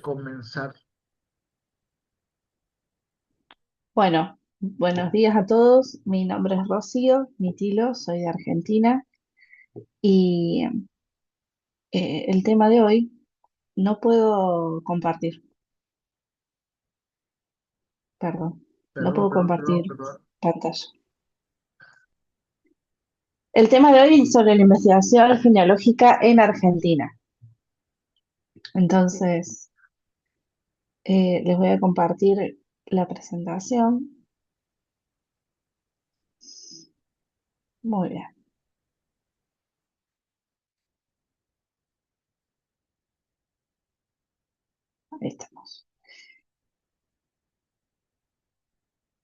comenzar. Bueno, buenos días a todos. Mi nombre es Rocío Mitilo, soy de Argentina y el tema de hoy no puedo compartir, perdón, no Perdón, puedo perdón, compartir perdón, perdón. pantalla. El tema de hoy es sobre la investigación genealógica en Argentina. Entonces, les voy a compartir la presentación. Muy bien, ahí estamos.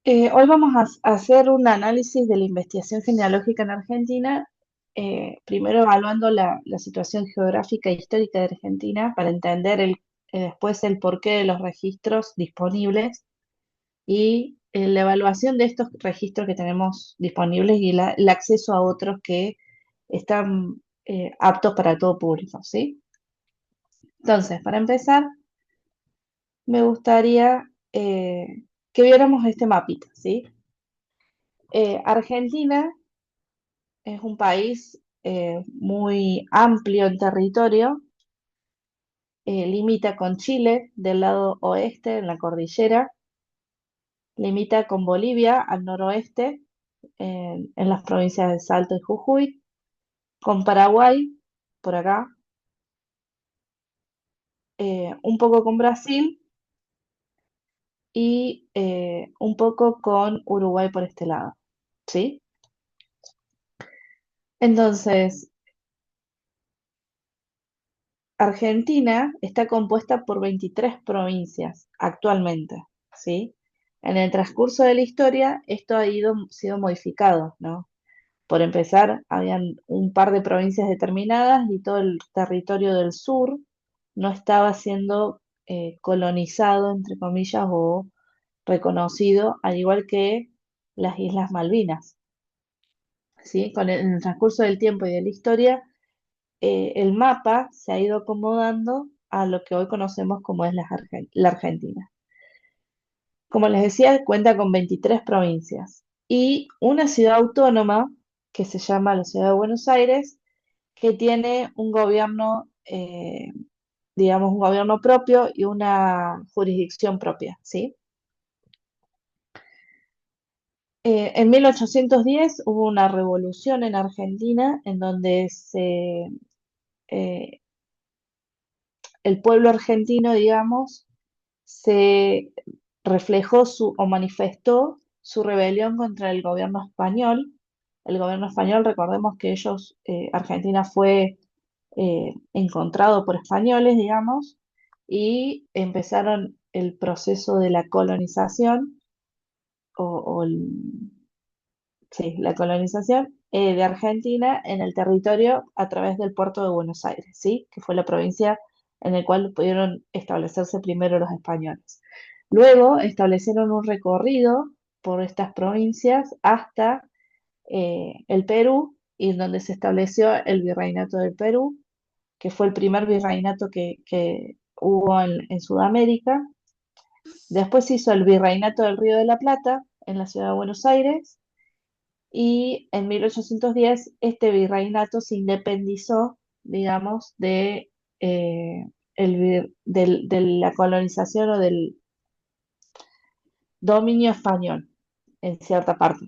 Hoy vamos a hacer un análisis de la investigación genealógica en Argentina, primero evaluando la situación geográfica e histórica de Argentina para entender después el porqué de los registros disponibles y la evaluación de estos registros que tenemos disponibles y el acceso a otros que están aptos para todo público, ¿sí? Entonces, para empezar, me gustaría que viéramos este mapita, ¿sí? Argentina es un país muy amplio en territorio, limita con Chile del lado oeste en la cordillera, limita con Bolivia al noroeste en las provincias de Salta y Jujuy, con Paraguay por acá, un poco con Brasil y un poco con Uruguay por este lado, ¿sí? Entonces, Argentina está compuesta por 23 provincias actualmente, ¿sí? En el transcurso de la historia, esto sido modificado, ¿no? Por empezar, habían un par de provincias determinadas y todo el territorio del sur no estaba siendo colonizado, entre comillas, o reconocido, al igual que las Islas Malvinas, ¿sí? En el transcurso del tiempo y de la historia, el mapa se ha ido acomodando a lo que hoy conocemos como es la Argentina. Como les decía, cuenta con 23 provincias y una ciudad autónoma que se llama la Ciudad de Buenos Aires, que tiene un gobierno, digamos, un gobierno propio y una jurisdicción propia, ¿sí? En 1810 hubo una revolución en Argentina en donde eh, el pueblo argentino, digamos, se reflejó o manifestó su rebelión contra el gobierno español. El gobierno español, recordemos que Argentina fue encontrado por españoles, digamos, y empezaron el proceso de la colonización, o, o el- sí, la colonización de Argentina en el territorio a través del puerto de Buenos Aires, ¿sí? Que fue la provincia en la cual pudieron establecerse primero los españoles. Luego establecieron un recorrido por estas provincias hasta el Perú, y en donde se estableció el Virreinato del Perú, que fue el primer virreinato que hubo en Sudamérica. Después se hizo el Virreinato del Río de la Plata en la ciudad de Buenos Aires y en 1810 este virreinato se independizó, digamos, de la colonización o del dominio español en cierta parte.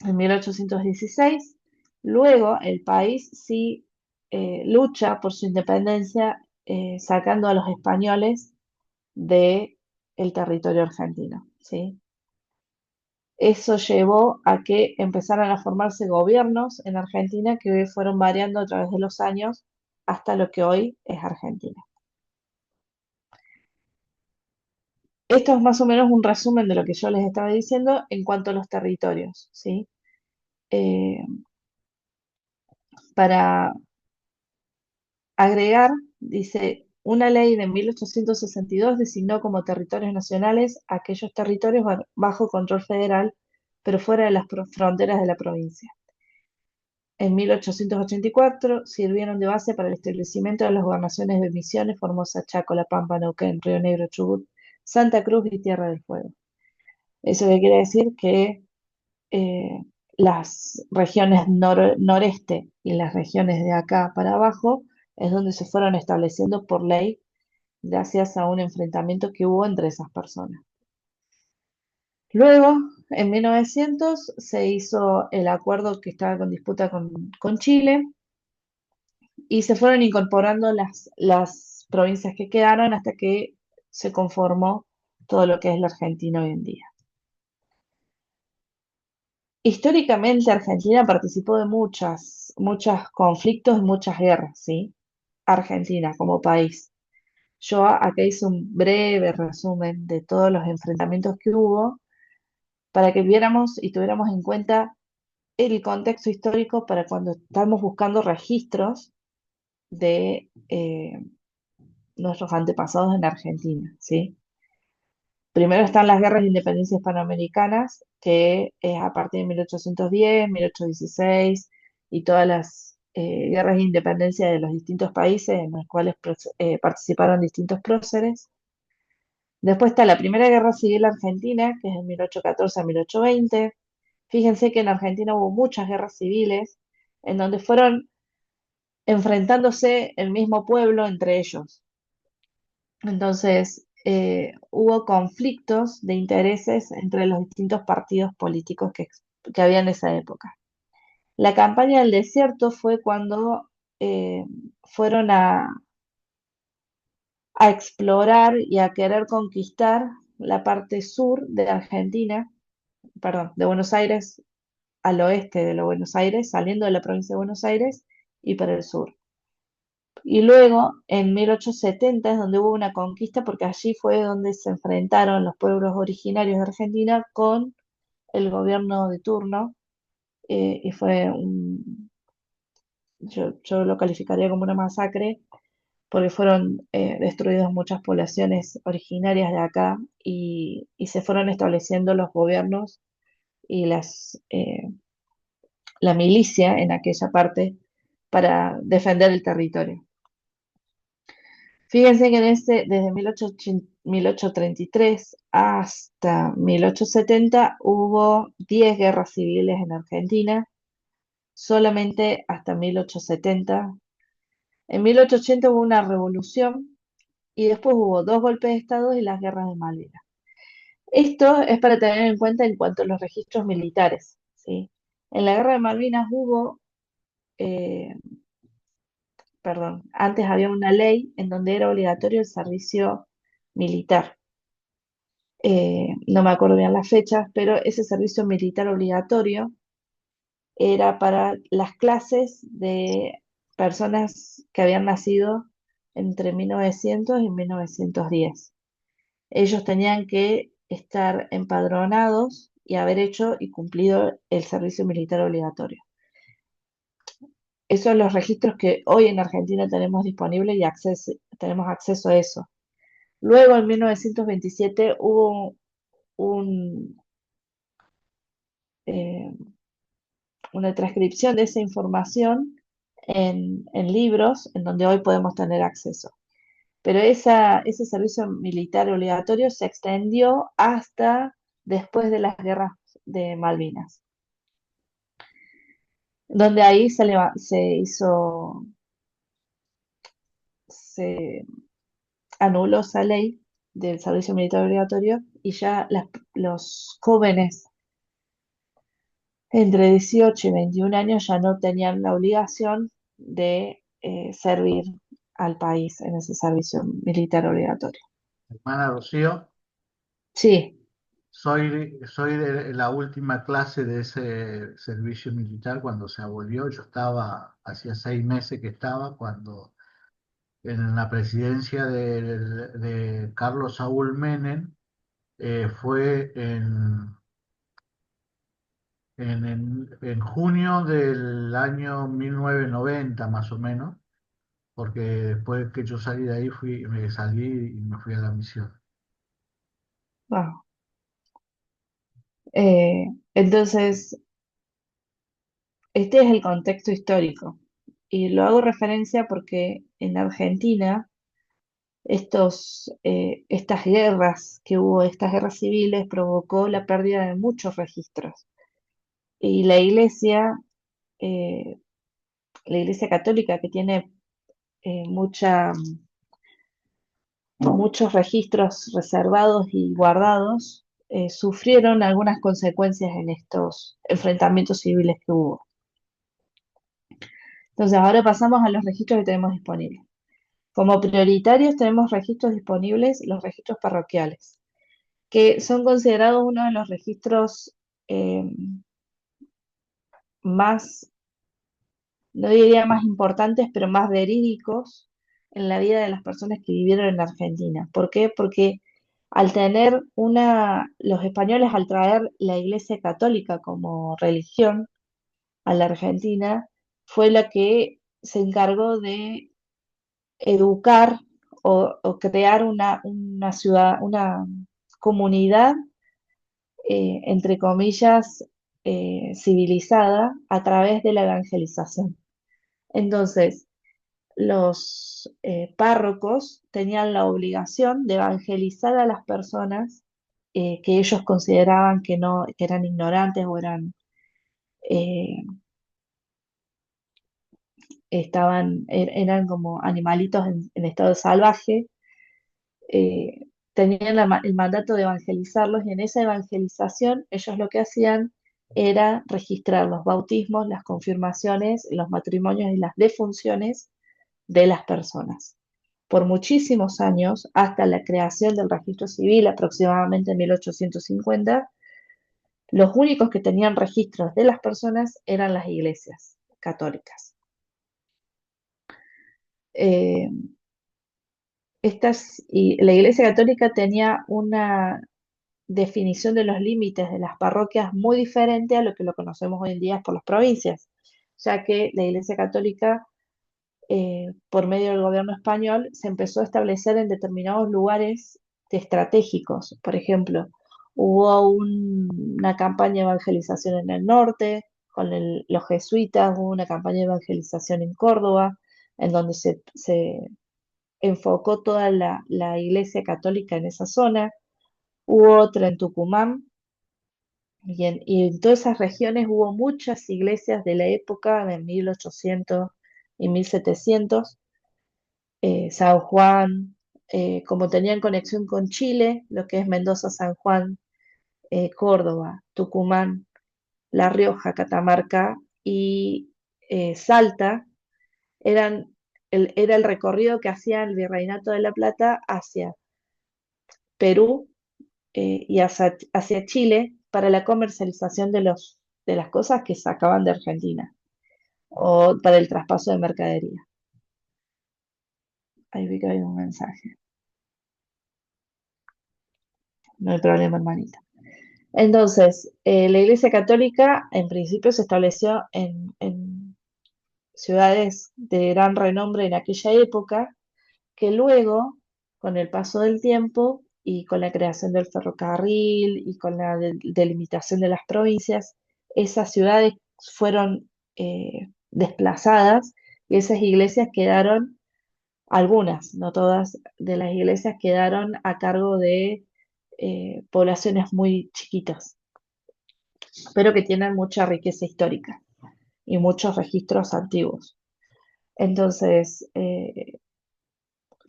En 1816, luego el país sí lucha por su independencia, sacando a los españoles del territorio argentino, ¿sí? Eso llevó a que empezaran a formarse gobiernos en Argentina que fueron variando a través de los años hasta lo que hoy es Argentina. Esto es más o menos un resumen de lo que yo les estaba diciendo en cuanto a los territorios, ¿sí? Eh, para agregar, dice, una ley de 1862 designó como territorios nacionales aquellos territorios bajo control federal, pero fuera de las fronteras de la provincia. En 1884 sirvieron de base para el establecimiento de las gobernaciones de Misiones, Formosa, Chaco, La Pampa, Neuquén, Río Negro, Chubut, Santa Cruz y Tierra del Fuego. Eso que quiere decir que eh, las regiones noreste y las regiones de acá para abajo es donde se fueron estableciendo por ley gracias a un enfrentamiento que hubo entre esas personas. Luego, en 1900, se hizo el acuerdo que estaba con disputa con Chile y se fueron incorporando las provincias que quedaron hasta que se conformó todo lo que es la Argentina hoy en día. Históricamente Argentina participó de muchos conflictos y muchas guerras, ¿sí? Argentina como país. Yo acá hice un breve resumen de todos los enfrentamientos que hubo para que viéramos y tuviéramos en cuenta el contexto histórico para cuando estamos buscando registros de nuestros antepasados en Argentina, ¿sí? Primero están las guerras de independencia hispanoamericanas, que es a partir de 1810, 1816, y todas las guerras de independencia de los distintos países en los cuales participaron distintos próceres. Después está la Primera Guerra Civil Argentina, que es de 1814 a 1820. Fíjense que en Argentina hubo muchas guerras civiles, en donde fueron enfrentándose el mismo pueblo entre ellos. Entonces, hubo conflictos de intereses entre los distintos partidos políticos que había en esa época. La campaña del desierto fue cuando eh, fueron a explorar y a querer conquistar la parte sur de Argentina, perdón, de Buenos Aires al oeste de Buenos Aires, saliendo de la provincia de Buenos Aires y para el sur. Y luego, en 1870, es donde hubo una conquista, porque allí fue donde se enfrentaron los pueblos originarios de Argentina con el gobierno de turno, y fue yo lo calificaría como una masacre, porque fueron destruidas muchas poblaciones originarias de acá y se fueron estableciendo los gobiernos y la milicia en aquella parte para defender el territorio. Fíjense que desde 1833 hasta 1870 hubo 10 guerras civiles en Argentina, solamente hasta 1870. En 1880 hubo una revolución y después hubo dos golpes de Estado y las guerras de Malvinas. Esto es para tener en cuenta en cuanto a los registros militares, ¿sí? En la guerra de Malvinas eh, antes había una ley en donde era obligatorio el servicio militar. No me acuerdo bien las fechas, pero ese servicio militar obligatorio era para las clases de personas que habían nacido entre 1900 y 1910. Ellos tenían que estar empadronados y haber hecho y cumplido el servicio militar obligatorio. Esos son los registros que hoy en Argentina tenemos disponibles y tenemos acceso a eso. Luego, en 1927, hubo un, eh, una transcripción de esa información en libros en donde hoy podemos tener acceso. Pero ese servicio militar obligatorio se extendió hasta después de las guerras de Malvinas, donde ahí se anuló esa ley del servicio militar obligatorio y ya los jóvenes entre 18 y 21 años ya no tenían la obligación de servir al país en ese servicio militar obligatorio. Hermana Rocío, Sí, soy de la última clase de ese servicio militar cuando se abolió. Yo estaba, hacía 6 meses que estaba, cuando en la presidencia de Carlos Saúl Menem, fue en junio del año 1990 más o menos, porque después que yo salí de ahí, me salí y me fui a la misión. wow. Entonces, este es el contexto histórico. Y lo hago referencia porque en Argentina estas guerras que hubo, estas guerras civiles, provocó la pérdida de muchos registros. Y eh, la Iglesia Católica, que tiene muchos registros reservados y guardados, sufrieron algunas consecuencias en estos enfrentamientos civiles que hubo. Entonces, ahora pasamos a los registros que tenemos disponibles. Como prioritarios tenemos registros disponibles, los registros parroquiales, que son considerados uno de los registros eh, más, no diría más importantes, pero más verídicos en la vida de las personas que vivieron en Argentina. ¿Por qué? Porque los españoles al traer la Iglesia Católica como religión a la Argentina, fue la que se encargó de educar o crear una ciudad, una comunidad, entre comillas, civilizada a través de la evangelización. Entonces, los párrocos tenían la obligación de evangelizar a las personas que ellos consideraban que no, que eran ignorantes o eh, eran como animalitos en estado salvaje. Tenían el mandato de evangelizarlos y en esa evangelización ellos lo que hacían era registrar los bautismos, las confirmaciones, los matrimonios y las defunciones de las personas. Por muchísimos años, hasta la creación del registro civil, aproximadamente en 1850, los únicos que tenían registros de las personas eran las iglesias católicas. Eh, y la Iglesia Católica tenía una definición de los límites de las parroquias muy diferente a lo que lo conocemos hoy en día por las provincias, ya que la Iglesia Católica, por medio del gobierno español, se empezó a establecer en determinados lugares estratégicos. Por ejemplo, hubo una campaña de evangelización en el norte, con los jesuitas, hubo una campaña de evangelización en Córdoba, en donde se enfocó toda la Iglesia Católica en esa zona. Hubo otra en Tucumán, y en todas esas regiones hubo muchas iglesias de la época de 1800 y 1700. San Juan, como tenían conexión con Chile, lo que es Mendoza, San Juan, Córdoba, Tucumán, La Rioja, Catamarca y Salta, era el recorrido que hacía el Virreinato de la Plata hacia Perú, y hacia Chile para la comercialización de las cosas que sacaban de Argentina o para el traspaso de mercadería. Ahí vi que hay un mensaje. No hay problema, hermanita. Entonces, la Iglesia Católica en principio se estableció en ciudades de gran renombre en aquella época, que luego, con el paso del tiempo y con la creación del ferrocarril y con la delimitación de las provincias, esas ciudades fueron desplazadas y esas iglesias quedaron, algunas, no todas, de las iglesias quedaron a cargo de poblaciones muy chiquitas, pero que tienen mucha riqueza histórica y muchos registros antiguos. Entonces,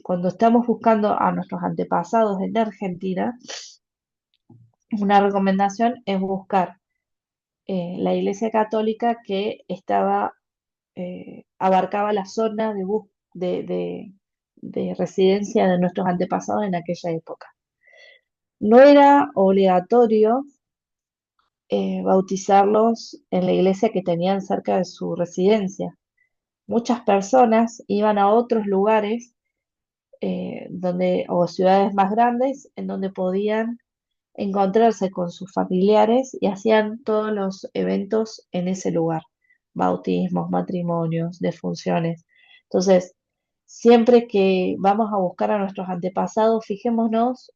cuando estamos buscando a nuestros antepasados en Argentina, una recomendación es buscar la Iglesia Católica que abarcaba la zona de residencia de nuestros antepasados en aquella época. No era obligatorio bautizarlos en la iglesia que tenían cerca de su residencia. Muchas personas iban a otros lugares o ciudades más grandes en donde podían encontrarse con sus familiares y hacían todos los eventos en ese lugar, bautismos, matrimonios, defunciones. Entonces, siempre que vamos a buscar a nuestros antepasados, fijémonos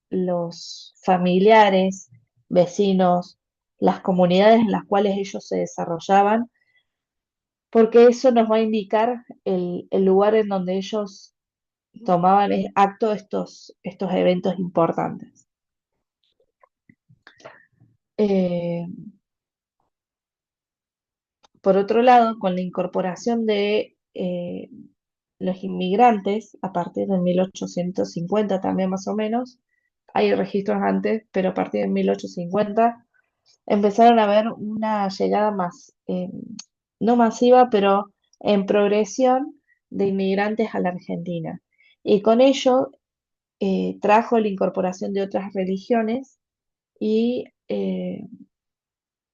los familiares, vecinos, las comunidades en las cuales ellos se desarrollaban, porque eso nos va a indicar el lugar en donde ellos tomaban acto estos eventos importantes. Eh, por otro lado, con la incorporación de los inmigrantes, a partir de 1850 también más o menos, hay registros antes, pero a partir de 1850 empezaron a haber una llegada más, no masiva, pero en progresión de inmigrantes a la Argentina. Y con ello trajo la incorporación de otras religiones y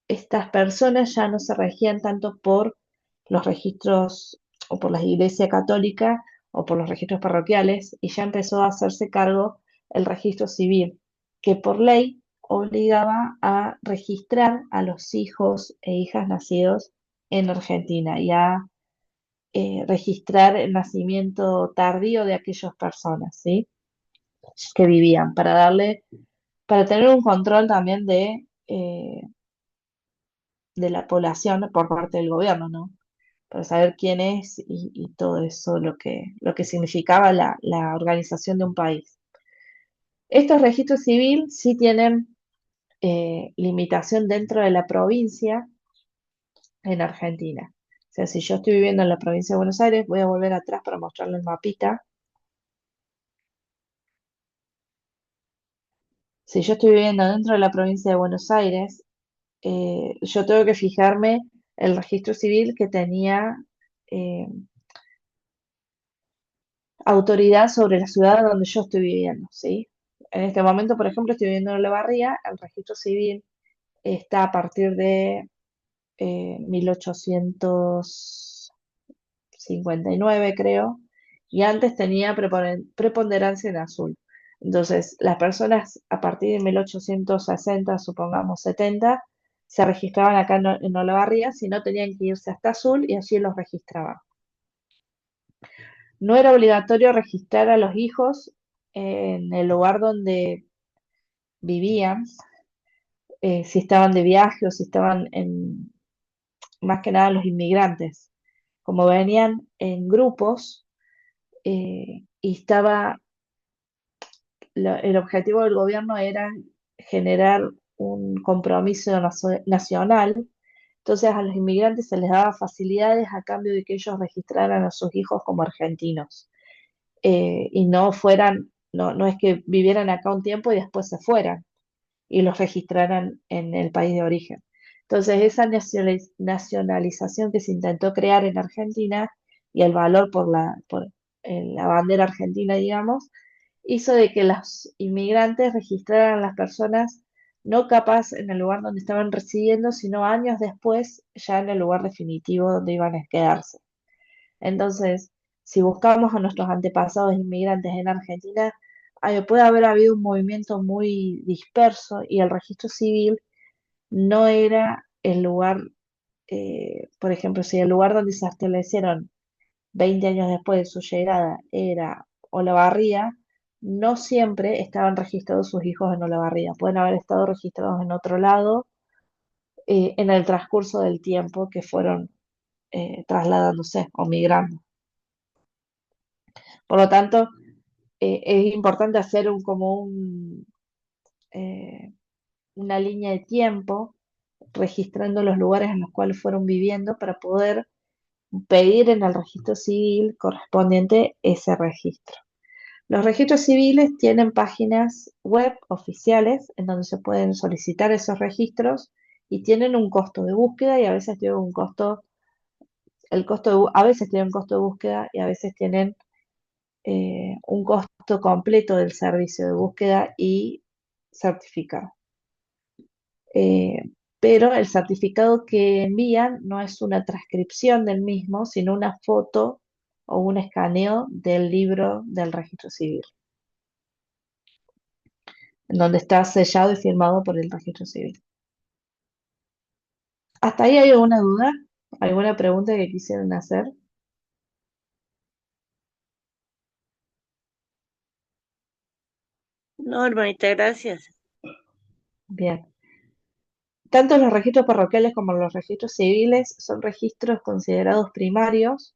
estas personas ya no se regían tanto por los registros o por la Iglesia Católica o por los registros parroquiales y ya empezó a hacerse cargo el registro civil, que por ley obligaba a registrar a los hijos e hijas nacidos en Argentina y a registrar el nacimiento tardío de aquellas personas, ¿sí? Que vivían, para tener un control también de la población por parte del gobierno, ¿no? Para saber quién es y todo eso, lo que significaba la organización de un país. Estos registros civiles sí tienen limitación dentro de la provincia en Argentina. O sea, si yo estoy viviendo en la provincia de Buenos Aires, voy a volver atrás para mostrarle el mapita. Si yo estoy viviendo dentro de la provincia de Buenos Aires, yo tengo que fijarme el registro civil que tenía eh, autoridad sobre la ciudad donde yo estoy viviendo, ¿sí? En este momento, por ejemplo, estoy viviendo en Olavarría, el registro civil está a partir de 1859, creo, y antes tenía preponderancia en azul. Entonces, las personas a partir de 1860, supongamos 70, se registraban acá en Olavarría, si no tenían que irse hasta azul y allí los registraban. No era obligatorio registrar a los hijos en el lugar donde vivían, si estaban de viaje o si estaban más que nada los inmigrantes. Como venían en grupos y el objetivo del gobierno era generar un compromiso nacional, entonces a los inmigrantes se les daba facilidades a cambio de que ellos registraran a sus hijos como argentinos. Y no fueran, no es que vivieran acá un tiempo y después se fueran y los registraran en el país de origen. Entonces, esa nacionalización que se intentó crear en Argentina y el valor por la bandera argentina, digamos, hizo de que los inmigrantes registraran a las personas no capaz en el lugar donde estaban residiendo, sino años después ya en el lugar definitivo donde iban a quedarse. Entonces, si buscamos a nuestros antepasados inmigrantes en Argentina, puede haber habido un movimiento muy disperso y el registro civil no era el lugar, por ejemplo, si el lugar donde se establecieron 20 años después de su llegada era Olavarría, no siempre estaban registrados sus hijos en Olavarría, pueden haber estado registrados en otro lado en el transcurso del tiempo que fueron trasladándose o migrando. Por lo tanto, es importante hacer eh, una línea de tiempo registrando los lugares en los cuales fueron viviendo para poder pedir en el registro civil correspondiente ese registro. Los registros civiles tienen páginas web oficiales en donde se pueden solicitar esos registros y tienen un costo de búsqueda y a veces tienen un costo, a veces tienen un costo de búsqueda y a veces tienen un costo completo del servicio de búsqueda y certificado. Eh, pero el certificado que envían no es una transcripción del mismo, sino una foto o un escaneo del libro del registro civil, en donde está sellado y firmado por el registro civil. ¿Hasta ahí hay alguna duda? ¿Alguna pregunta que quisieran hacer? No, hermanita, gracias. Bien. Tanto los registros parroquiales como los registros civiles son registros considerados primarios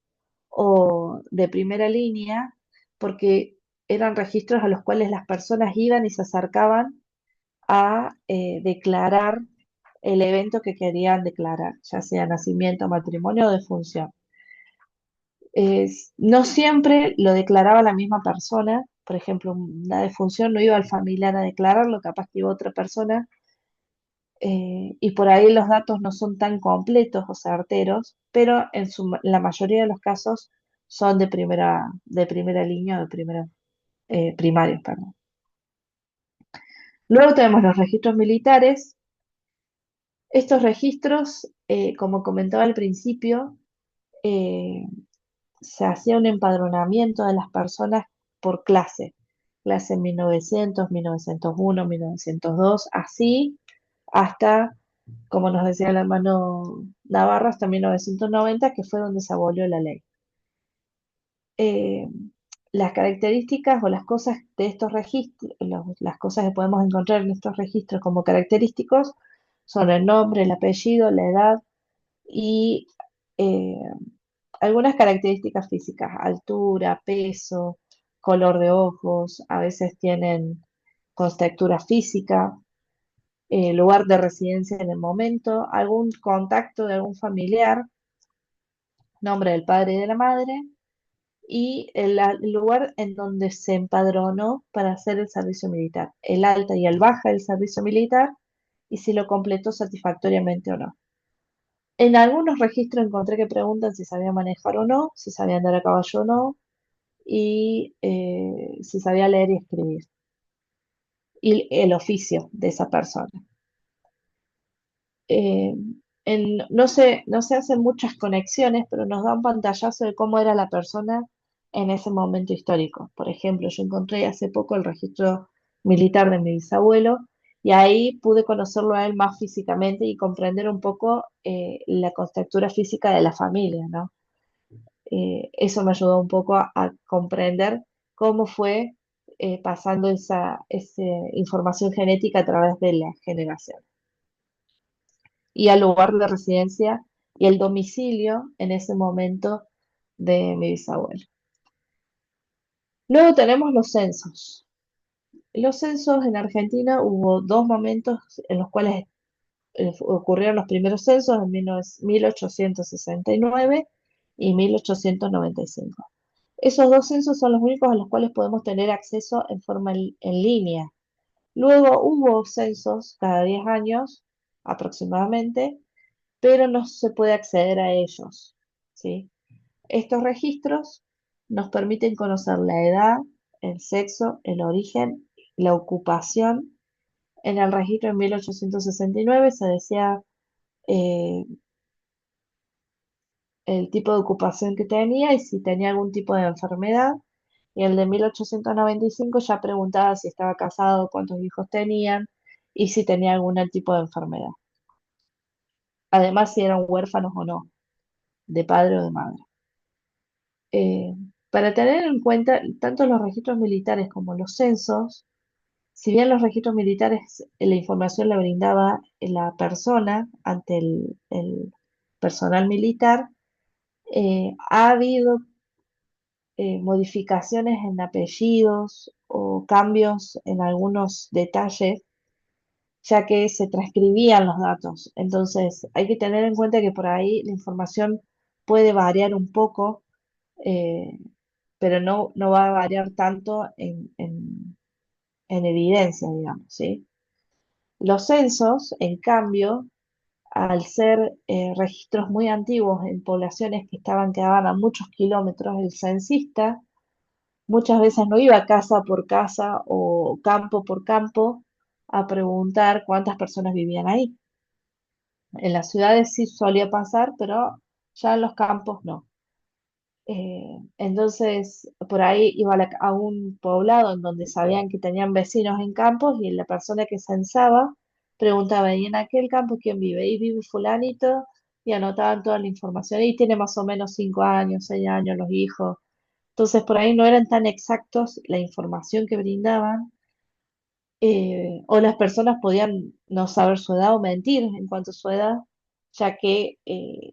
o de primera línea porque eran registros a los cuales las personas iban y se acercaban a declarar el evento que querían declarar, ya sea nacimiento, matrimonio o defunción. No siempre lo declaraba la misma persona, por ejemplo, una defunción no iba al familiar a declararlo, capaz que iba otra persona, y por ahí los datos no son tan completos o certeros, pero la mayoría de los casos son de primera línea o de primera, primarios, perdón. Luego tenemos los registros militares. Estos registros, como comentaba al principio, eh, se hacía un empadronamiento de las personas por clase 1900, 1901, 1902, así hasta, como nos decía el hermano Navarro, hasta 1990, que fue donde se abolió la ley. Eh, las características o las cosas de estos registros, las cosas que podemos encontrar en estos registros como característicos son el nombre, el apellido, la edad y eh, algunas características físicas, altura, peso, color de ojos, a veces tienen contextura física, lugar de residencia en el momento, algún contacto de algún familiar, nombre del padre y de la madre, y el lugar en donde se empadronó para hacer el servicio militar, el alta y el baja del servicio militar, y si lo completó satisfactoriamente o no. En algunos registros encontré que preguntan si sabía manejar o no, si sabía andar a caballo o no, y si sabía leer y escribir, y el oficio de esa persona. Eh, no se hacen muchas conexiones, pero nos da un pantallazo de cómo era la persona en ese momento histórico. Por ejemplo, yo encontré hace poco el registro militar de mi bisabuelo y ahí pude conocerlo a él más físicamente y comprender un poco la contextura física de la familia, ¿no? Eso me ayudó un poco a comprender cómo fue pasando esa información genética a través de la generación y al lugar de residencia y el domicilio en ese momento de mi bisabuelo. Luego tenemos los censos. Los censos en Argentina hubo dos momentos en los cuales ocurrieron los primeros censos en 1869 y 1895. Esos dos censos son los únicos a los cuales podemos tener acceso en forma en línea. Luego hubo censos cada 10 años aproximadamente, pero no se puede acceder a ellos, ¿sí? Estos registros nos permiten conocer la edad, el sexo, el origen, la ocupación. En el registro en 1869 se decía eh, el tipo de ocupación que tenía y si tenía algún tipo de enfermedad. Y el de 1895 ya preguntaba si estaba casado, cuántos hijos tenían y si tenía algún tipo de enfermedad. Además, si eran huérfanos o no, de padre o de madre. Eh, para tener en cuenta tanto los registros militares como los censos, si bien los registros militares la información la brindaba la persona ante el personal militar, ha habido modificaciones en apellidos o cambios en algunos detalles, ya que se transcribían los datos. Entonces, hay que tener en cuenta que por ahí la información puede variar un poco, eh, pero no va a variar tanto en evidencia, digamos, ¿sí? Los censos, en cambio, al ser registros muy antiguos en poblaciones que quedaban a muchos kilómetros, el censista muchas veces no iba casa por casa o campo por campo a preguntar cuántas personas vivían ahí. En las ciudades sí solía pasar, pero ya en los campos no. Entonces, por ahí iba a un poblado en donde sabían que tenían vecinos en campos y la persona que censaba preguntaba, ¿y en aquel campo quién vive? Y vive fulanito, y anotaban toda la información. Y tiene más o menos 5 años, 6 años los hijos. Entonces, por ahí no eran tan exactos la información que brindaban o las personas podían no saber su edad o mentir en cuanto a su edad, ya que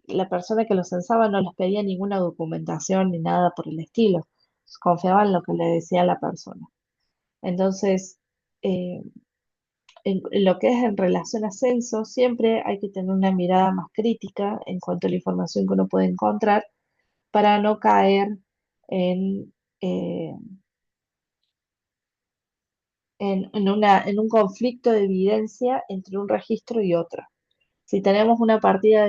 la persona que los censaba no les pedía ninguna documentación ni nada por el estilo, confiaban en lo que le decía la persona. Entonces, eh, en lo que es en relación a censo, siempre hay que tener una mirada más crítica en cuanto a la información que uno puede encontrar para no caer en, eh, en un conflicto de evidencia entre un registro y otro. Si tenemos una partida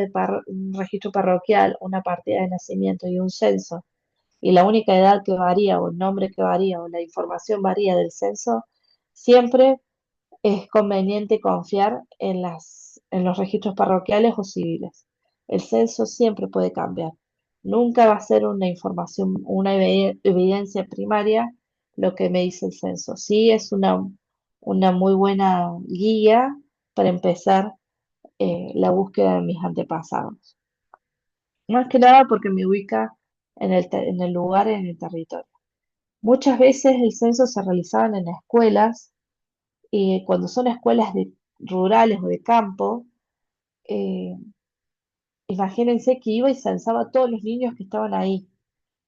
un registro parroquial, una partida de nacimiento y un censo, y la única edad que varía, o el nombre que varía, o la información varía del censo, siempre es conveniente confiar en en los registros parroquiales o civiles. El censo siempre puede cambiar. Nunca va a ser una información, una evidencia primaria lo que me dice el censo. Sí es una muy buena guía para empezar la búsqueda de mis antepasados. Más que nada porque me ubica en el lugar, en el territorio. Muchas veces el censo se realizaban en escuelas y cuando son escuelas rurales o de campo, eh, imagínense que iba y censaba a todos los niños que estaban ahí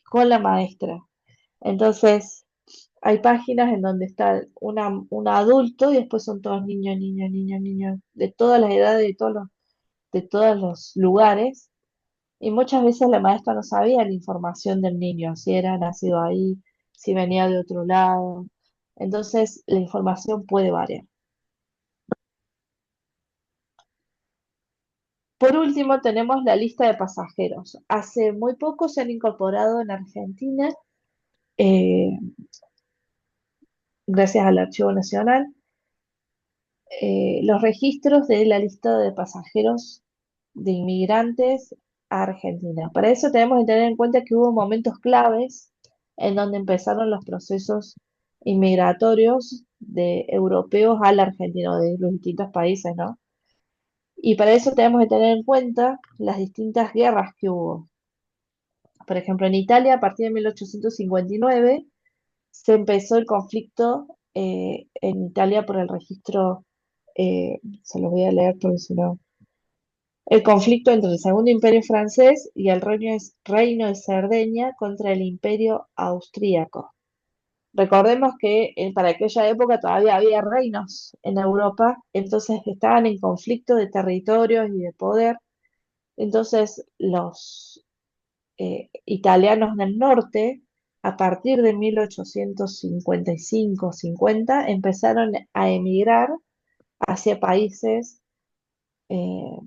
con la maestra. Entonces, hay páginas en donde está un adulto y después son todos niños, niños, niños, niños, de todas las edades, de todos los lugares. Y muchas veces la maestra no sabía la información del niño, si era nacido ahí, si venía de otro lado. Entonces, la información puede variar. Por último, tenemos la lista de pasajeros. Hace muy poco se han incorporado en Argentina, eh, gracias al Archivo Nacional, los registros de la lista de pasajeros de inmigrantes a Argentina. Para eso tenemos que tener en cuenta que hubo momentos claves en donde empezaron los procesos inmigratorios de europeos a la Argentina, o de los distintos países, ¿no? Y para eso tenemos que tener en cuenta las distintas guerras que hubo. Por ejemplo, en Italia, a partir de 1859, se empezó el conflicto en Italia por el registro, se los voy a leer porque si no, el conflicto entre el Segundo Imperio francés y el Reino de Cerdeña contra el Imperio austríaco. Recordemos que para aquella época todavía había reinos en Europa, entonces estaban en conflicto de territorios y de poder. Entonces los italianos del norte, a partir de 1855-50, empezaron a emigrar hacia países eh,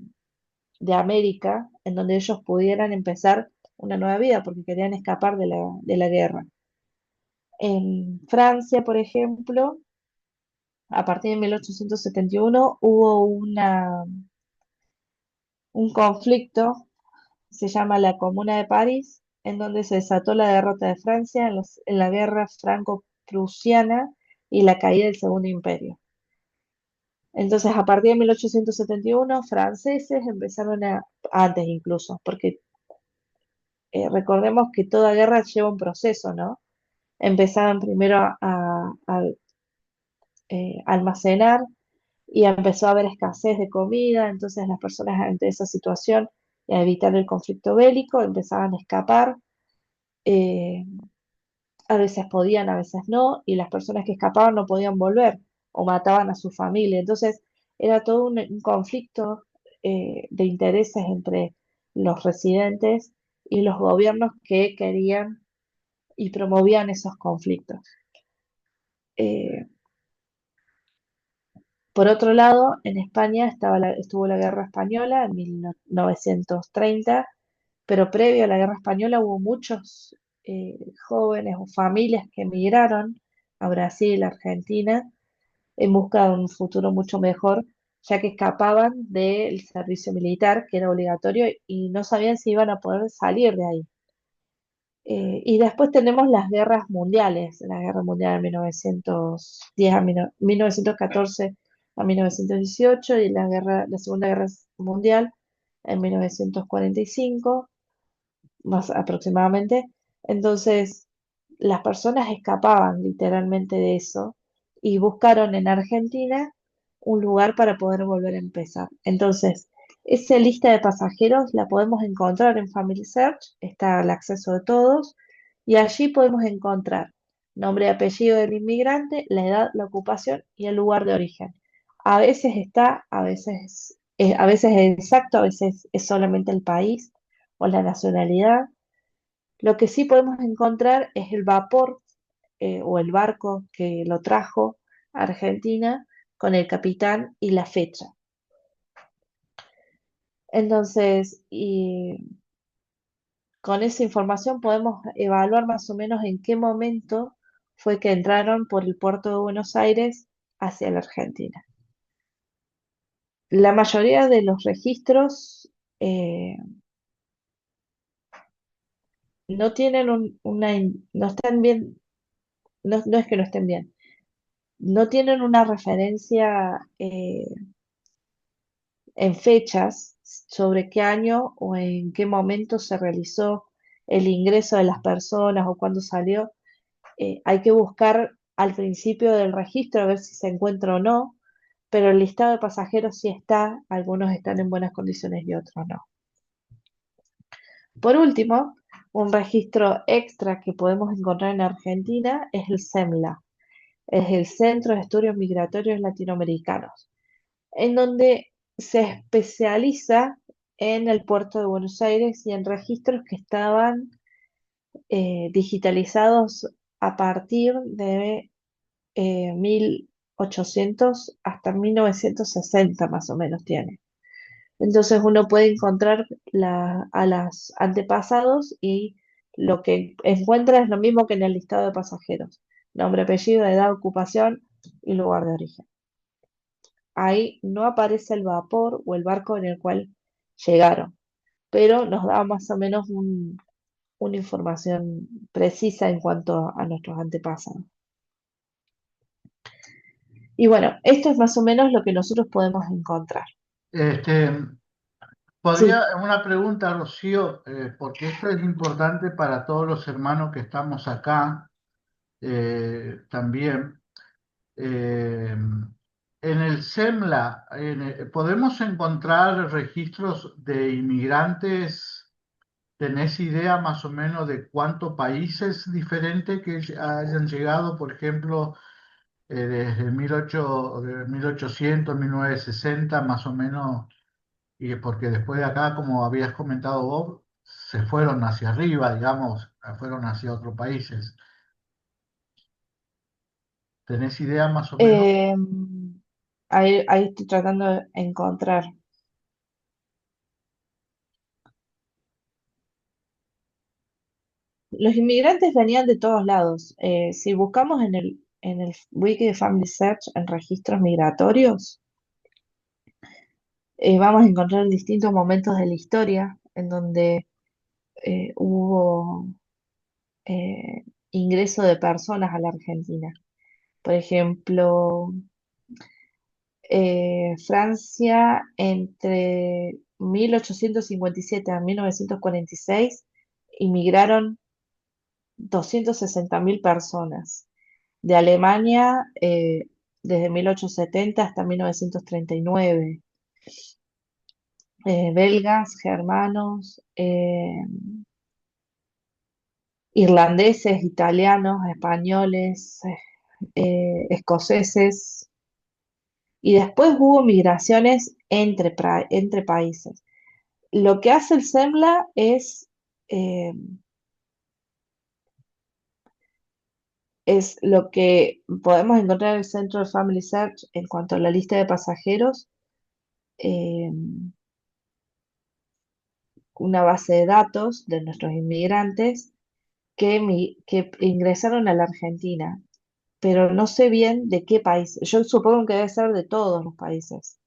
de América, en donde ellos pudieran empezar una nueva vida, porque querían escapar de de la guerra. En Francia, por ejemplo, a partir de 1871 hubo un conflicto, se llama la Comuna de París, en donde se desató la derrota de Francia en la guerra franco-prusiana y la caída del Segundo Imperio. Entonces, a partir de 1871, franceses empezaron antes incluso, porque recordemos que toda guerra lleva un proceso, ¿no? Empezaban primero almacenar y empezó a haber escasez de comida, entonces las personas ante esa situación, y a evitar el conflicto bélico, empezaban a escapar. eh, a veces podían, a veces no, y las personas que escapaban no podían volver o mataban a su familia. Entonces era todo un conflicto de intereses entre los residentes y los gobiernos que querían y promovían esos conflictos. Eh, por otro lado, en España estuvo la Guerra Española en 1930, pero previo a la Guerra Española hubo muchos jóvenes o familias que emigraron a Brasil, Argentina, en busca de un futuro mucho mejor, ya que escapaban del servicio militar, que era obligatorio, y no sabían si iban a poder salir de ahí. Y después tenemos las guerras mundiales, la guerra mundial de 1910 1914 a 1918 y la Segunda Guerra Mundial en 1945, más aproximadamente. Entonces, las personas escapaban literalmente de eso y buscaron en Argentina un lugar para poder volver a empezar. Entonces, esa lista de pasajeros la podemos encontrar en Family Search, está al acceso de todos, y allí podemos encontrar nombre y apellido del inmigrante, la edad, la ocupación y el lugar de origen. A veces está, a veces es exacto, a veces es solamente el país o la nacionalidad. Lo que sí podemos encontrar es el vapor o el barco que lo trajo a Argentina con el capitán y la fecha. Entonces, y con esa información podemos evaluar más o menos en qué momento fue que entraron por el puerto de Buenos Aires hacia la Argentina. La mayoría de los registros no tienen no están bien, no es que no estén bien, no tienen una referencia en fechas sobre qué año o en qué momento se realizó el ingreso de las personas o cuándo salió. Hay que buscar al principio del registro a ver si se encuentra o no, pero el listado de pasajeros sí está, algunos están en buenas condiciones y otros no. Por último, un registro extra que podemos encontrar en Argentina es el CEMLA, es el Centro de Estudios Migratorios Latinoamericanos, en donde se especializa en el puerto de Buenos Aires y en registros que estaban digitalizados a partir de 1800 hasta 1960 más o menos tiene. Entonces uno puede encontrar a los antepasados y lo que encuentra es lo mismo que en el listado de pasajeros. Nombre, apellido, edad, ocupación y lugar de origen. Ahí no aparece el vapor o el barco en el cual llegaron, pero nos da más o menos una información precisa en cuanto a nuestros antepasados. Y bueno, esto es más o menos lo que nosotros podemos encontrar. Este, podría, Sí, una pregunta, Rocío, porque esto es importante para todos los hermanos que estamos acá también. Eh, en el SEMLA, ¿podemos encontrar registros de inmigrantes? ¿Tenés idea más o menos de cuántos países diferentes que hayan llegado, por ejemplo, desde 1800, 1960, más o menos? Y porque después de acá, como habías comentado vos, se fueron hacia arriba, digamos, fueron hacia otros países. ¿Tenés idea más o menos? eh, ahí estoy tratando de encontrar. Los inmigrantes venían de todos lados. Si buscamos en el wiki de Family Search en registros migratorios, vamos a encontrar distintos momentos de la historia en donde hubo eh, ingreso de personas a la Argentina. Por ejemplo, Francia entre 1857 a 1946 inmigraron 260.000 personas. De Alemania, desde 1870 hasta 1939. Belgas, germanos, irlandeses, italianos, españoles, escoceses. Y después hubo migraciones entre países. Lo que hace el SEMLA es lo que podemos encontrar en el Centro de Family Search en cuanto a la lista de pasajeros, eh, una base de datos de nuestros inmigrantes que ingresaron a la Argentina, pero no sé bien de qué país. Yo supongo que debe ser de todos los países,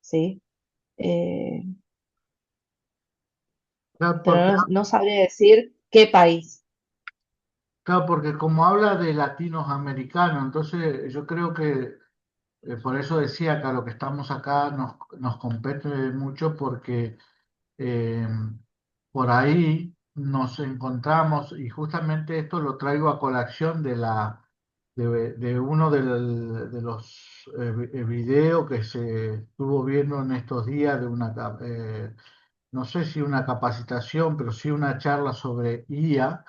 ¿sí? Eh, Claro, pero porque, no sabría decir qué país. claro, porque como habla de latinos americanos, entonces yo creo que por eso decía que a lo que estamos acá nos compete mucho porque eh, por ahí nos encontramos, y justamente esto lo traigo a colación de de uno de los videos que se estuvo viendo en estos días de no sé si una capacitación, pero sí una charla sobre IA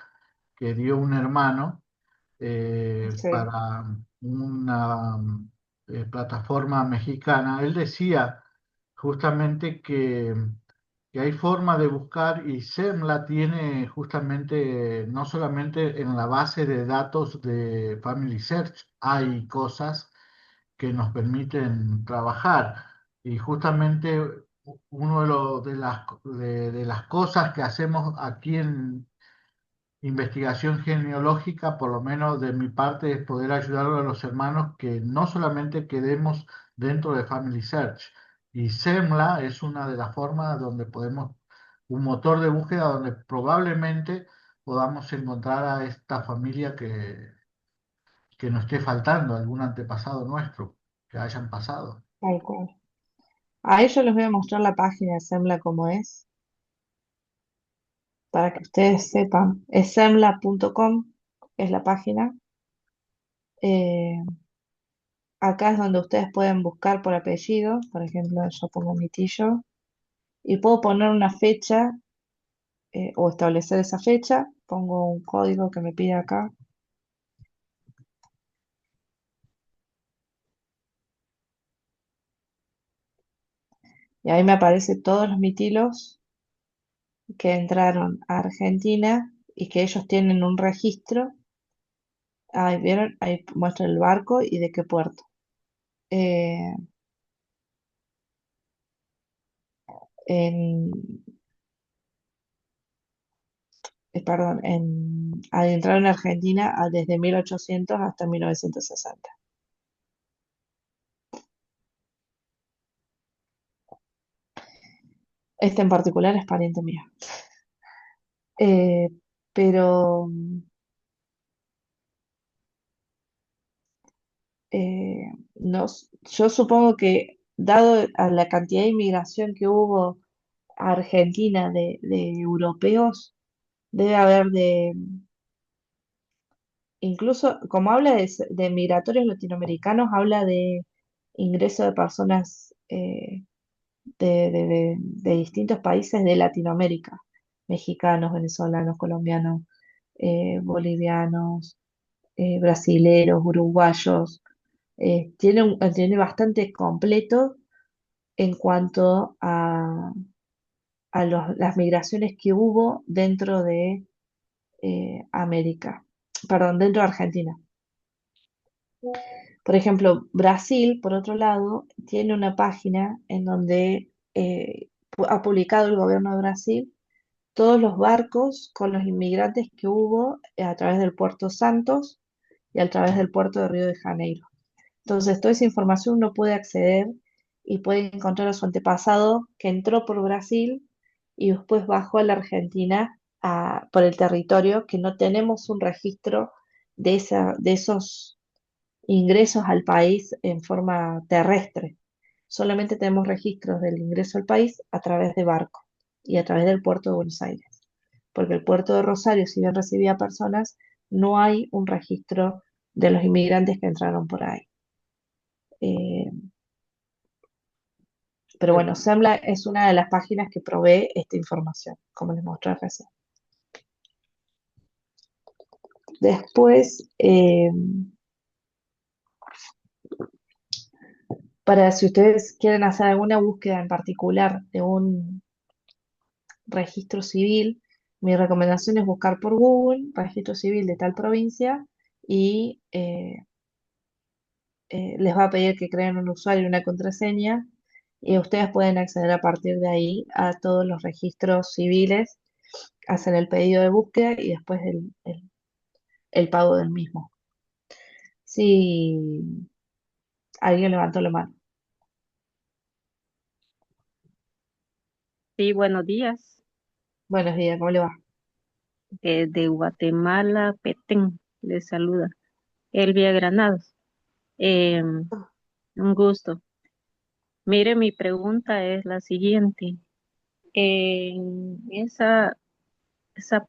que dio un hermano Sí, para una plataforma mexicana. Él decía justamente que hay forma de buscar y SEMLA tiene justamente, no solamente en la base de datos de Family Search, hay cosas que nos permiten trabajar. Y justamente uno de las cosas que hacemos aquí en investigación genealógica, por lo menos de mi parte, es poder ayudar a los hermanos que no solamente quedemos dentro de Family Search. Y SEMLA es una de las formas donde podemos, un motor de búsqueda donde probablemente podamos encontrar a esta familia que nos esté faltando, algún antepasado nuestro que hayan pasado. tal cual. A ellos les voy a mostrar la página de Semla como es, para que ustedes sepan. Es semla.com, es la página. Eh, Acá es donde ustedes pueden buscar por apellido. Por ejemplo, yo pongo mi tío y puedo poner una fecha o establecer esa fecha. Pongo un código que me pide acá y ahí me aparecen todos los mitilos que entraron a Argentina y que ellos tienen un registro. Ahí vieron, ahí muestra el barco y de qué puerto. Eh, en, Perdón, entraron en Argentina desde 1800 hasta 1960. Este en particular es pariente mío. Eh, pero no, yo supongo que dado a la cantidad de inmigración que hubo a Argentina de europeos, debe haber incluso como habla de migratorios latinoamericanos, habla de ingreso de personas de distintos países de Latinoamérica, mexicanos, venezolanos, colombianos, bolivianos, brasileros, uruguayos. Tiene bastante completo en cuanto a las migraciones que hubo dentro de América, perdón, dentro de Argentina. Por ejemplo, Brasil, por otro lado, tiene una página en donde ha publicado el gobierno de Brasil todos los barcos con los inmigrantes que hubo a través del Puerto Santos y a través del puerto de Río de Janeiro. Entonces, toda esa información uno puede acceder y puede encontrar a su antepasado que entró por Brasil y después bajó a la Argentina por el territorio, que no tenemos un registro de esos ingresos al país en forma terrestre. Solamente tenemos registros del ingreso al país a través de barco y a través del puerto de Buenos Aires. Porque el puerto de Rosario, si bien recibía personas, no hay un registro de los inmigrantes que entraron por ahí. Eh, pero Eh, bueno, SEMLA es una de las páginas que provee esta información, como les mostré recién. Después, para si ustedes quieren hacer alguna búsqueda en particular de un registro civil, mi recomendación es buscar por Google registro civil de tal provincia y les va a pedir que creen un usuario y una contraseña y ustedes pueden acceder a partir de ahí a todos los registros civiles, hacen el pedido de búsqueda y después el pago del mismo. Si alguien levantó la mano. Sí, buenos días. Buenos días, ¿cómo le va? De Guatemala, Petén, les saluda Elvia Granados. Eh, un gusto. Mire, mi pregunta es la siguiente. En esa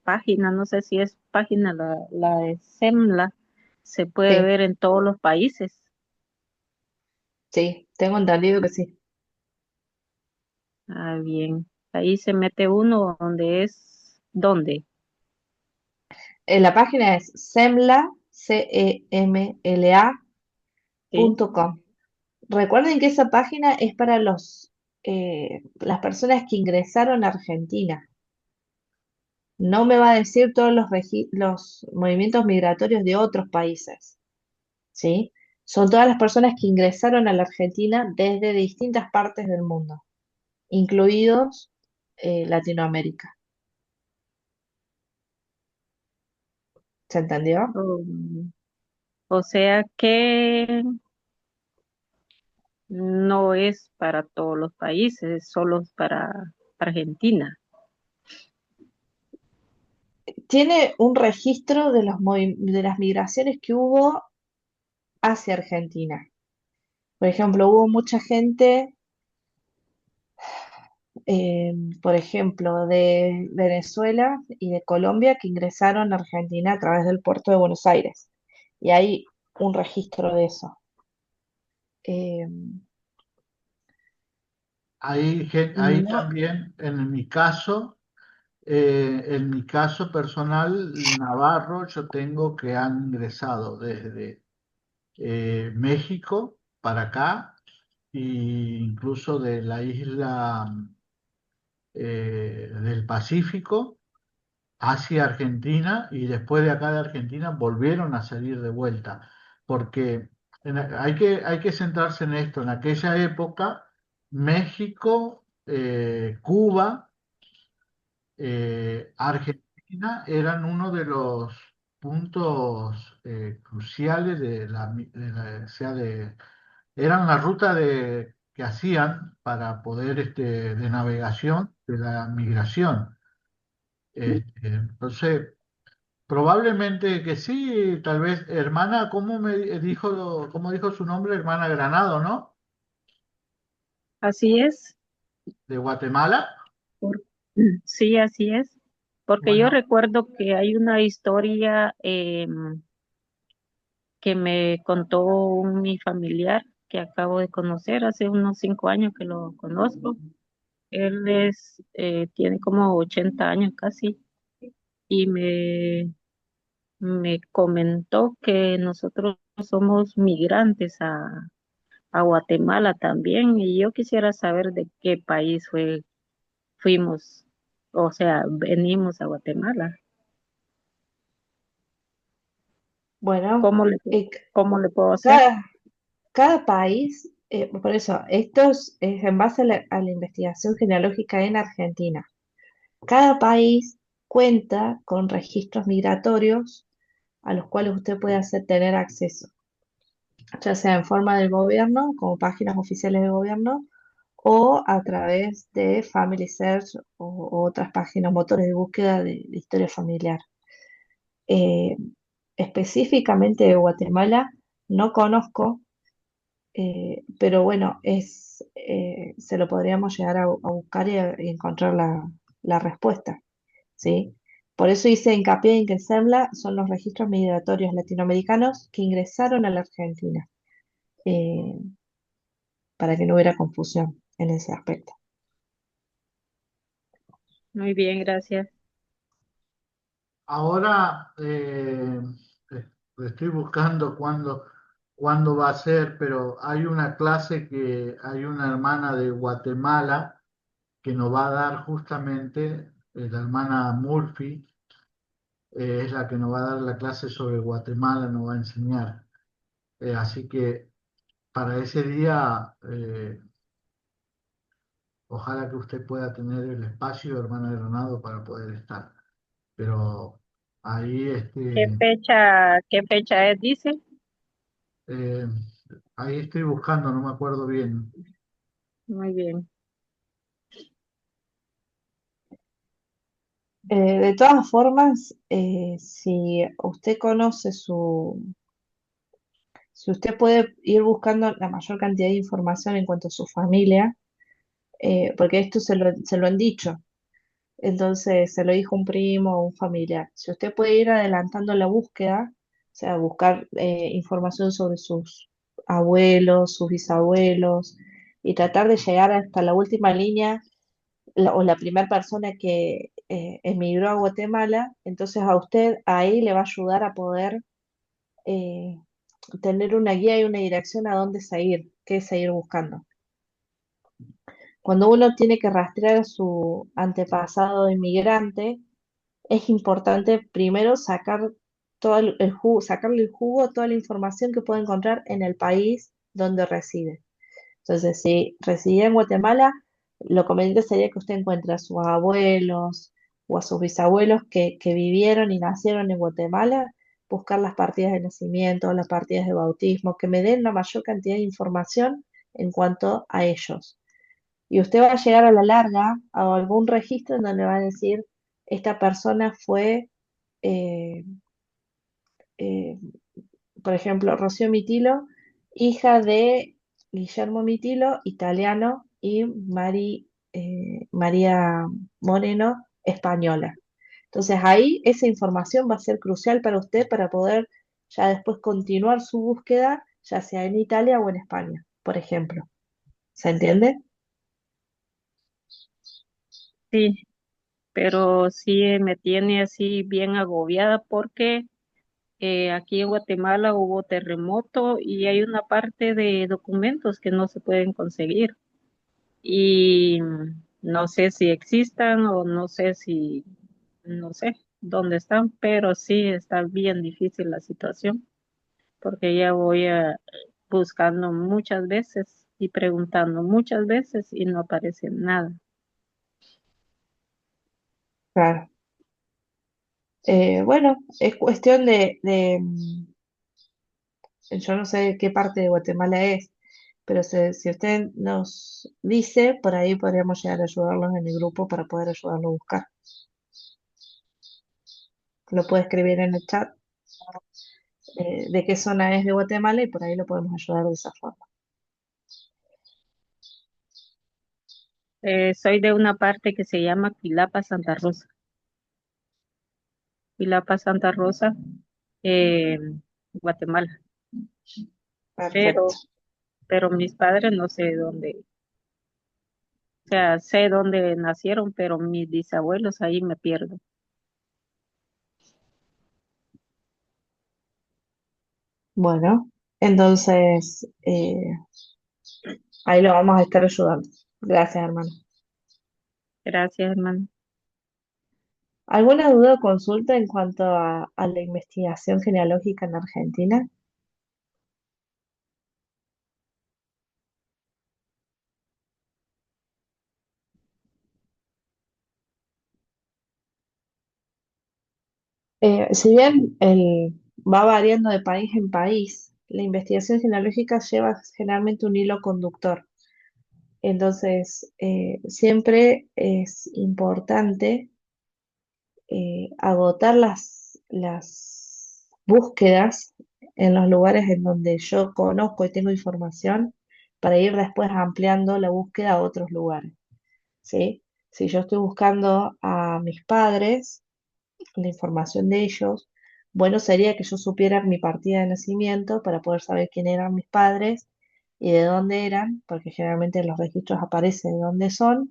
página, no sé si es página la de SEMLA, se puede Sí, ver en todos los países. sí, tengo entendido que sí. Ah, bien. Ahí se mete uno donde es, ¿dónde? La página es semla, Sí. cemla.com. Recuerden que esa página es para las personas que ingresaron a Argentina. No me va a decir todos los movimientos migratorios de otros países, ¿sí? Son todas las personas que ingresaron a la Argentina desde distintas partes del mundo, incluidos Latinoamérica. ¿Se entendió? Um, o sea que no es para todos los países, es solo para Argentina. Tiene un registro de de las migraciones que hubo hacia Argentina. Por ejemplo, hubo mucha gente, eh, por ejemplo, de Venezuela y de Colombia que ingresaron a Argentina a través del puerto de Buenos Aires. Y hay un registro de eso. Eh, Ahí no, también, en mi caso personal, Navarro, yo tengo que han ingresado desde México para acá, e incluso de la isla del Pacífico hacia Argentina, y después de acá de Argentina volvieron a salir de vuelta, porque hay que centrarse en esto. En aquella época, México, Cuba, Argentina eran uno de los puntos cruciales o sea, eran la ruta que hacían para poder, de navegación de la migración. Entonces, probablemente que sí, tal vez, hermana, cómo dijo su nombre? Hermana Granado, ¿no? Así es. De Guatemala. Por- sí, así es. Porque yo Bueno, recuerdo que hay una historia que me contó mi familiar que acabo de conocer hace unos 5 años que lo conozco. Él tiene como 80 años casi y me comentó que nosotros somos migrantes a Guatemala también y yo quisiera saber de qué país fuimos, o sea, venimos a Guatemala. bueno, ¿Cómo eh, cómo le puedo hacer? cada, cada país, por eso, esto es en base a la investigación genealógica en Argentina. Cada país cuenta con registros migratorios a los cuales usted puede tener acceso, ya sea en forma del gobierno, como páginas oficiales del gobierno, o a través de Family Search o otras páginas, motores de búsqueda de historia familiar. Eh, Específicamente de Guatemala, no conozco, pero bueno, se lo podríamos llegar a buscar y encontrar la respuesta, ¿sí? Por eso hice hincapié en que SEMLA son los registros migratorios latinoamericanos que ingresaron a la Argentina, eh, para que no hubiera confusión en ese aspecto. Muy bien, gracias. ahora estoy buscando cuándo va a ser, pero hay una clase que hay una hermana de Guatemala que nos va a dar justamente, la hermana Murphy, es la que nos va a dar la clase sobre Guatemala, nos va a enseñar. Así que para ese día, ojalá que usted pueda tener el espacio, hermana Granado, para poder estar. Pero ahí, Qué fecha es, dice? eh, ahí estoy buscando, no me acuerdo bien. Muy bien. De todas formas, si usted si usted puede ir buscando la mayor cantidad de información en cuanto a su familia, porque esto se lo han dicho, entonces se lo dijo un primo o un familiar. Si usted puede ir adelantando la búsqueda, sea, buscar información sobre sus abuelos, sus bisabuelos, y tratar de llegar hasta la última línea o la primera persona que emigró a Guatemala. Entonces a usted ahí le va a ayudar a poder eh, tener una guía y una dirección a dónde seguir, qué seguir buscando. Cuando uno tiene que rastrear a su antepasado inmigrante, es importante primero sacar todo el jugo, sacarle el jugo a toda la información que puede encontrar en el país donde reside. Entonces, si residía en Guatemala, lo conveniente sería que usted encuentre a sus abuelos o a sus bisabuelos que vivieron y nacieron en Guatemala, buscar las partidas de nacimiento, las partidas de bautismo, que me den la mayor cantidad de información en cuanto a ellos. Y usted va a llegar a la larga a algún registro en donde va a decir, esta persona fue, eh, eh, por ejemplo, Rocío Mitilo, hija de Guillermo Mitilo, italiano, y María Moreno, española. Entonces ahí esa información va a ser crucial para usted para poder ya después continuar su búsqueda, ya sea en Italia o en España, por ejemplo. ¿Se entiende? Sí, pero sí me tiene así bien agobiada porque aquí en Guatemala hubo terremoto y hay una parte de documentos que no se pueden conseguir y no sé si existan o no sé si, no sé dónde están, pero sí está bien difícil la situación porque ya voy buscando muchas veces y preguntando muchas veces y no aparece nada. Claro. Bueno, es cuestión yo no sé qué parte de Guatemala es, pero si usted nos dice, por ahí podríamos llegar a ayudarlos en el grupo para poder ayudarlo a buscar. Lo puede escribir en el chat de qué zona es de Guatemala y por ahí lo podemos ayudar de esa forma. Soy de una parte que se llama Quilapa Santa Rosa. Quilapa Santa Rosa, eh, Guatemala. Perfecto. Pero, pero mis padres no sé dónde, o sea, sé dónde nacieron, pero mis bisabuelos ahí me pierdo. Bueno, entonces ahí lo vamos a estar ayudando. Gracias, hermano. Gracias, hermano. ¿Alguna duda o consulta en cuanto a la investigación genealógica en Argentina? Si bien va variando de país en país, la investigación genealógica lleva generalmente un hilo conductor. Entonces, siempre es importante agotar las búsquedas en los lugares en donde yo conozco y tengo información para ir después ampliando la búsqueda a otros lugares, ¿sí? Si yo estoy buscando a mis padres, la información de ellos, bueno sería que yo supiera mi partida de nacimiento para poder saber quién eran mis padres y de dónde eran, porque generalmente en los registros aparece de dónde son,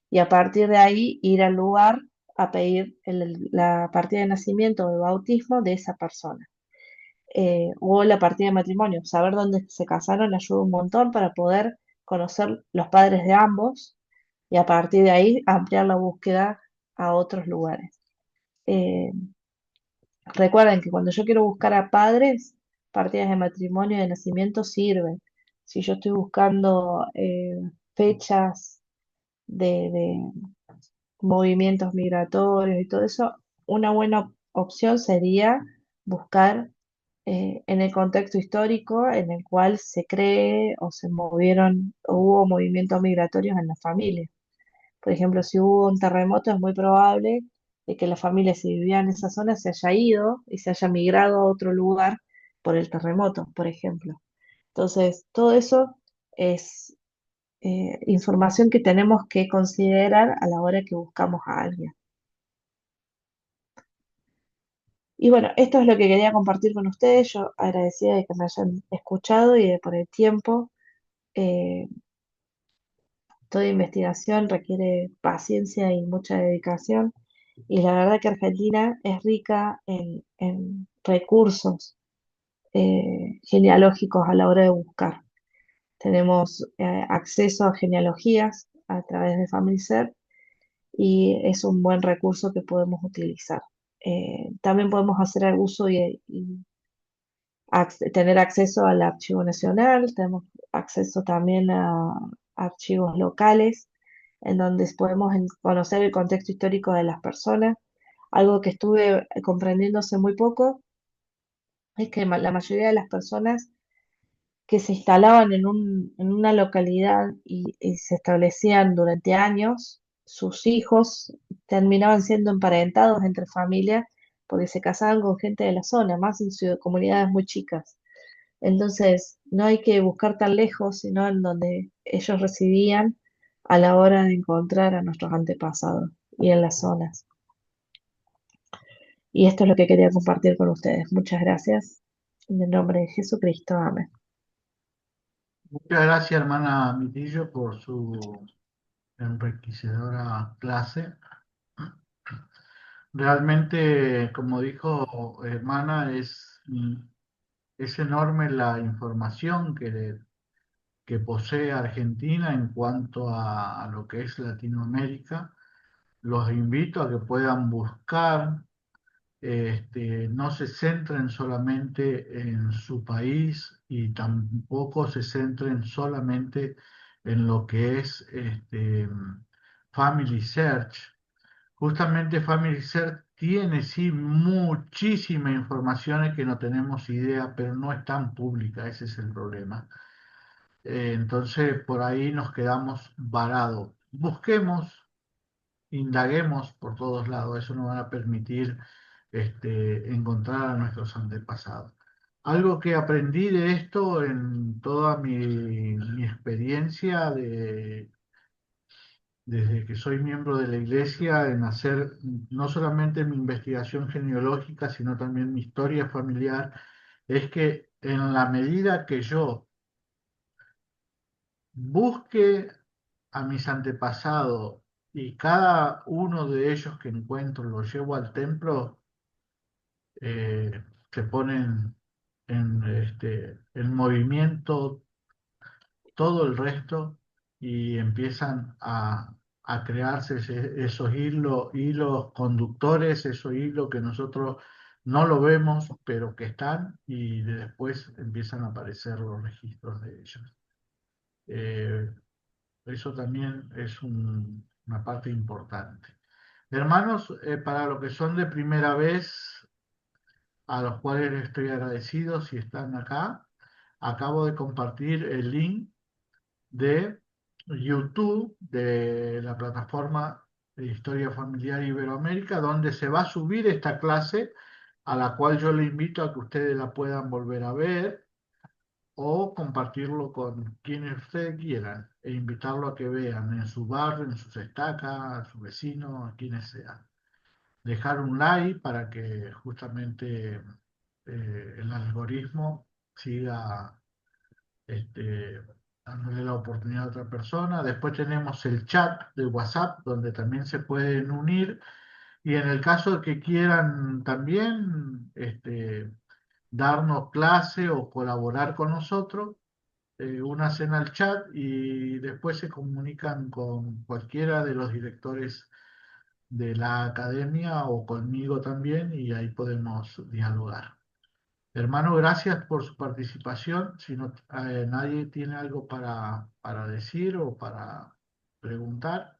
y a partir de ahí ir al lugar a pedir la partida de nacimiento o de bautismo de esa persona. O la partida de matrimonio, saber dónde se casaron ayuda un montón para poder conocer los padres de ambos y a partir de ahí ampliar la búsqueda a otros lugares. Eh, Recuerden que cuando yo quiero buscar a padres, partidas de matrimonio y de nacimiento sirven. Si yo estoy buscando fechas de movimientos migratorios y todo eso, una buena opción sería buscar en el contexto histórico en el cual se cree o se movieron o hubo movimientos migratorios en la familia. Por ejemplo, si hubo un terremoto, es muy probable de que la familia, si vivía en esa zona, se haya ido y se haya migrado a otro lugar por el terremoto, por ejemplo. Entonces, todo eso es información que tenemos que considerar a la hora que buscamos a alguien. Y bueno, esto es lo que quería compartir con ustedes. Yo agradecida de que me hayan escuchado y de por el tiempo. Eh, Toda investigación requiere paciencia y mucha dedicación. Y la verdad que Argentina es rica en recursos genealógicos a la hora de buscar. Tenemos acceso a genealogías a través de FamilySearch y es un buen recurso que podemos utilizar. También podemos hacer el uso y tener acceso al Archivo Nacional, tenemos acceso también a archivos locales, en donde podemos conocer el contexto histórico de las personas. Algo que estuve comprendiendo hace muy poco es que la mayoría de las personas que se instalaban en una localidad y se establecían durante años, sus hijos terminaban siendo emparentados entre familias porque se casaban con gente de la zona, más en comunidades muy chicas. Entonces, no hay que buscar tan lejos, sino en donde ellos residían a la hora de encontrar a nuestros antepasados y en las zonas. Y esto es lo que quería compartir con ustedes. Muchas gracias. En el nombre de Jesucristo. Amén. Muchas gracias, hermana Mitillo, por su enriquecedora clase. Realmente, como dijo hermana, es enorme la información que posee Argentina en cuanto a lo que es Latinoamérica. Los invito a que puedan buscar, no se centren solamente en su país y tampoco se centren solamente en lo que es Family Search. Justamente Family Search tiene sí muchísima información que no tenemos idea, pero no es tan pública, ese es el problema. Entonces por ahí nos quedamos varados. Busquemos, indaguemos por todos lados, eso nos va a permitir encontrar a nuestros antepasados. Algo que aprendí de esto en toda mi experiencia desde que soy miembro de la iglesia, en hacer no solamente mi investigación genealógica, sino también mi historia familiar, es que en la medida que yo busque a mis antepasados y cada uno de ellos que encuentro lo llevo al templo, se ponen en movimiento todo el resto y empiezan a crearse esos hilos conductores, esos hilos que nosotros no lo vemos, pero que están y después empiezan a aparecer los registros de ellos. Eh, Eso también es una parte importante. Hermanos, para los que son de primera vez, a los cuales les estoy agradecido si están acá, acabo de compartir el link de YouTube de la plataforma de Historia Familiar Iberoamérica, donde se va a subir esta clase, a la cual yo le invito a que ustedes la puedan volver a ver o compartirlo con quienes ustedes quieran e invitarlo a que vean en su barrio, en sus estacas, a sus vecinos, a quienes sean. Dejar un like para que justamente el algoritmo siga este, dándole la oportunidad a otra persona. Después tenemos el chat de WhatsApp, donde también se pueden unir. Y en el caso de que quieran también darnos clase o colaborar con nosotros, únanse al chat y después se comunican con cualquiera de los directores de la academia o conmigo también y ahí podemos dialogar. Hermano, gracias por su participación. Si no, nadie tiene algo para decir o para preguntar.